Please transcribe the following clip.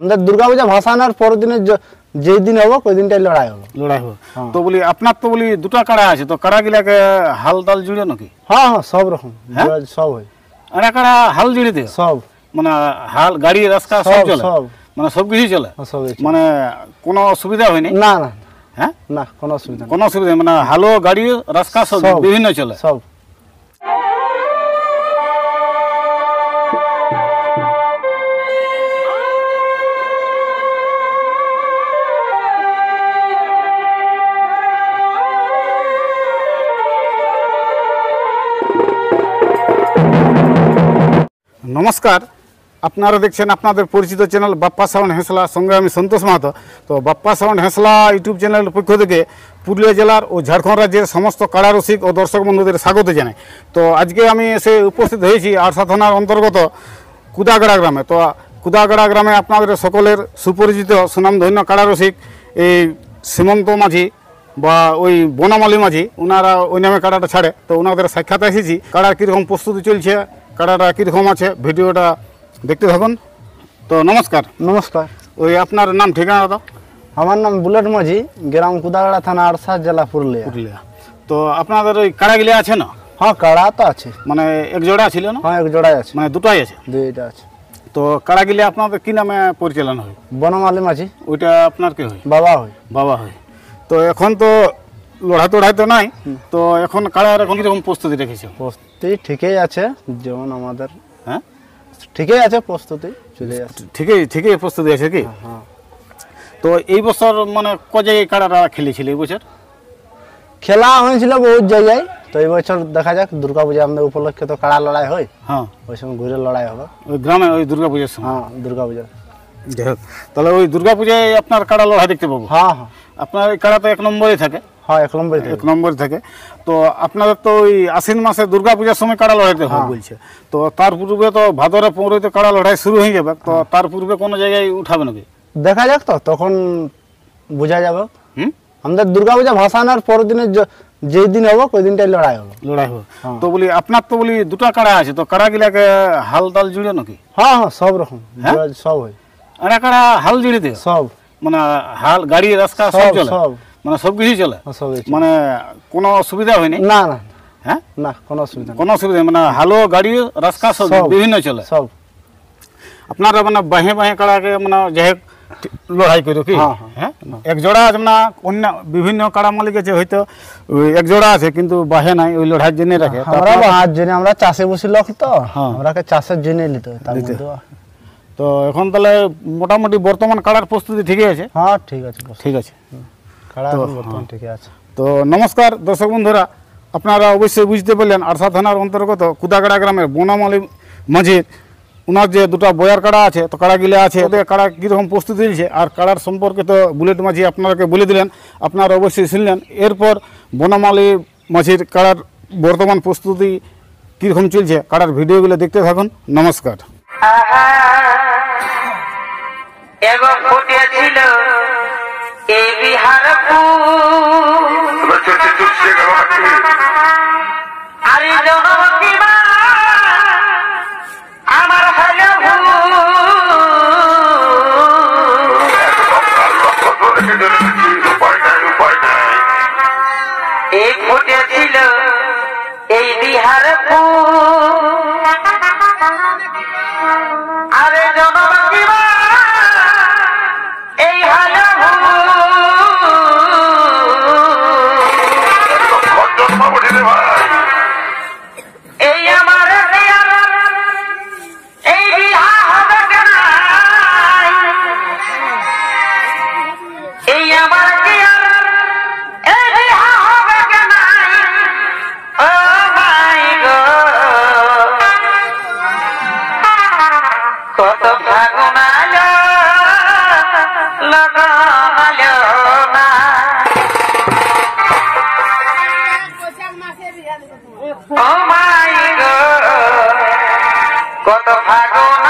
আমাদের দুর্গাপূজা ভাসানোর পরের দিনে যেই দিন হবো ওই দিনটাই লড়াই হলো। লড়াই হবে তো বলি আপনার তো বলি দুটা কাড়া আছে, তো কাড়া গিলাকে হাল তাল জুড়ে নাকি? হ্যাঁ হ্যাঁ সব রকম সব হয়। আরে কাড়া হাল জুড়ে দেয় সব মানে হাল গাড়ি রাস্তা সব চলে, সব মানে সব কিছু চলে, মানে কোনো অসুবিধা হয়নি? না না হ্যাঁ না কোনো অসুবিধা কোনো অসুবিধা মানে হালো গাড়ি রাস্তা সব বিভিন্ন চলে সব। নমস্কার, আপনারা দেখছেন আপনাদের পরিচিত চ্যানেল বাপ্পা সাউন্ড হেঁসলা, সঙ্গে আমি সন্তোষ মাহাতো। তো বাপ্পা সাউন্ড হেঁসলা ইউটিউব চ্যানেলের পক্ষ থেকে পুরুলিয়া জেলার ও ঝাড়খণ্ড রাজ্যের সমস্ত কাড়া রসিক ও দর্শক বন্ধুদের স্বাগত জানাই। তো আজকে আমি এসে উপস্থিত হয়েছি আরসা থানার অন্তর্গত কুদাগড়া গ্রামে। তো কুদাগড়া গ্রামে আপনাদের সকলের সুপরিচিত সুনামধন্য কাড়া রসিক এই সীমন্ত মাঝি বা ওই বনমালী মাঝি, ওনারা ওই নামে কাড়াটা ছাড়ে। তো ওনাদের সাক্ষাৎ এসেছি, কাড়ার কীরকম প্রস্তুতি চলছে, কাড়াটা কীরকম আছে, ভিডিওটা দেখতে থাকুন। তো নমস্কার। নমস্কার। ওই আপনার নাম ঠিকানা দাও। আমার নাম বুলেট মাঝি, গ্রাম কুদাগড়া থানা, আরসা জেলা, পুরুলিয়া। পুরুলিয়া। তো আপনাদের ওই কাড়াগুলি আছে না? হ্যাঁ কাড়া তো আছে, মানে এক জোড়া ছিল না? হ্যাঁ এক জোড়াই আছে, মানে দুটাই আছে? দুইটা আছে। তো কাড়াগুলি আপনাদের কি নামে পরিচালনা হয়? বনমালী মাঝি। ওইটা আপনার কে হয়? বাবা হয়। বাবা হয়। তো এখন তো লড়া তোড়াই তো নাই, তো এখন কাড়ার এখন কীরকম প্রস্তুতি রেখেছে? প্রস্তুতি ঠিকই আছে, যেমন আমাদের হ্যাঁ ঠিকই আছে, প্রস্তুতি চলে যাচ্ছে। ঠিকই প্রস্তুতি আছে কি? হ্যাঁ। তো এই বছর মানে ক জায়গায় কাড়াটা খেলেছিল এই বছর? খেলা হয়েছিল বহুত জায়গায়, তো এই বছর দেখা যাক, দুর্গাপূজা আমাদের উপলক্ষে তো কাড়া লড়াই হয়। হ্যাঁ ওই সময় ঘুরে লড়াই হবে ওই গ্রামে, ওই দুর্গাপূজার সময়। হ্যাঁ দুর্গাপূজা। যাই হোক, তাহলে ওই দুর্গাপূজায় আপনার কাড়া লড়াই দেখতে পাবো? হ্যাঁ হ্যাঁ আপনার এই কাড়া তো এক নম্বরে থাকে? হ্যাঁ এক নম্বরে এক নম্বরে থাকে। তো আপনাদের তো ওই আশ্বিন মাসে দুর্গাপূজার সময় কাড়া লড়াইতে হয় বলছে, তো তার পূর্বে তো ভাদরে 15 কাড়া লড়াই শুরু হয়ে যাবে, তো তার পূর্বে কোনো জায়গায় উঠাবে নাকি? দেখা যাক, তো তখন বোঝা যাবে। হুম, আমাদের দুর্গাপূজা ভাসানোর পরের দিনে যেই দিন হবো ওই দিনটাই লড়াই হলো। লড়াই হবে তো বলি আপনার তো বলি দুটা কাড়া আছে, তো কাড়া গিলাকে হাল তাল জুড়ে নাকি? হ্যাঁ হ্যাঁ সব রকম সব হয়। আরে কাড়া হাল জুড়ে দেয় সব, মানে হাল গাড়ি রাস্তা সব চলে, সব মানে সব কিছু চলে, মানে কোনো অসুবিধা হয়নি? না না হ্যাঁ না কোনো অসুবিধা নেই। কোনো অসুবিধা মানে হালো গাড়ি রাস্তা সব বিভিন্ন চলে সব। আপনারা মানে বাহে বাহে কাড়াকে মানে যাই হোক লড়াই করো কি? হ্যাঁ এক জোড়া আছে না, অন্য বিভিন্ন কাড়া মালিক আছে হয়তো এক জোড়া আছে কিন্তু বাহে নাই, ওই লড়াইয়ের জন্য রাখে। আমরা বাহার জন্য, আমরা চাষে বসি লোক, তো আমরাকে চাষের জন্য নিতে হয়। তো এখন তাহলে মোটামুটি বর্তমান কাড়ার প্রস্তুতি ঠিকই আছে? হ্যাঁ ঠিক আছে, ঠিক আছে। কাড়া এখন বর্তমান ঠিকই আছে। তো নমস্কার দর্শক বন্ধুরা, আপনারা অবশ্যই বুঝতে পারলেন আরসা থানার অন্তর্গত কুদাগড়া গ্রামের বনমালী মাঝির ওনার যে দুটা বয়ার কাড়া আছে, তো কাড়াগুলো আছে, ওদের কাড়া কীরকম প্রস্তুতি দিয়েছে আর কাড়ার সম্পর্কে তো বুলেট মাঝি আপনাকে বলে দিলেন, আপনারা অবশ্যই শুনলেন। এরপর বনমালী মাঝির কাড়ার বর্তমান প্রস্তুতি কীরকম চলছে, কাড়ার ভিডিওগুলো দেখতে থাকুন। নমস্কার। এবং ফুটেছিল এই বিহার আমার এই ফুটেছিল এই বিহার আরে জনমী এই এই আমার এই বিহা হবে কেন, এই আমার এই বিহা হবে কেন, ও মাই গো কত ফাগুন আলো লাগালো না, ও মাই গো কত ফাগুন